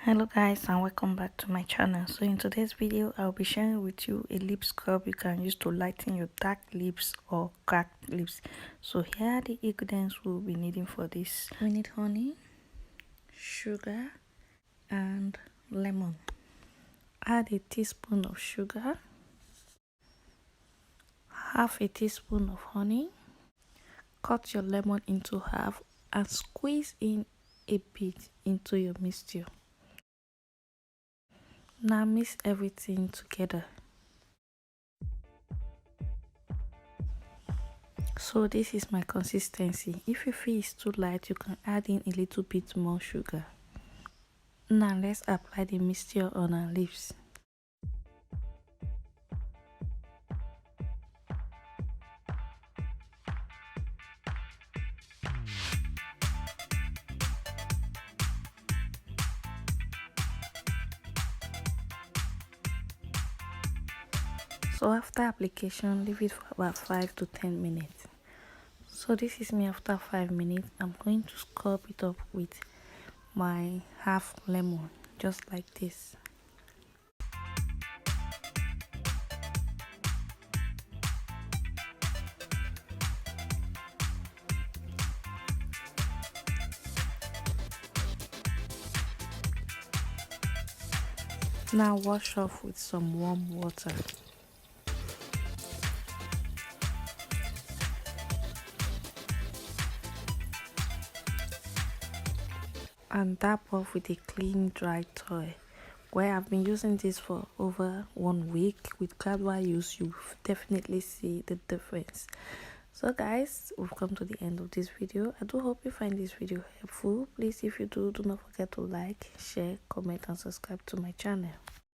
Hello guys, and welcome back to my channel. So in today's video I'll be sharing with you a lip scrub you can use to lighten your dark lips or cracked lips. So here are the ingredients we'll be needing for this. We need honey, sugar, and lemon. Add a teaspoon of sugar, half a teaspoon of honey. Cut your lemon into half and squeeze in a bit into your mixture. Now mix everything together. So this is my consistency. If you feel it's too light, you can add in a little bit more sugar. Now let's apply the mixture on our lips. So after application, leave it for about 5 to 10 minutes. So this is me after 5 minutes. I'm going to scrub it up with my half lemon, just like this. Now wash off with some warm water. And dab off with a clean dry toy. Where I've been using this for over 1 week. With gradual use, you definitely see the difference. So guys, we've come to the end of this video. I do hope you find this video helpful. Please, if you do not forget to like, share, comment, and subscribe to my channel.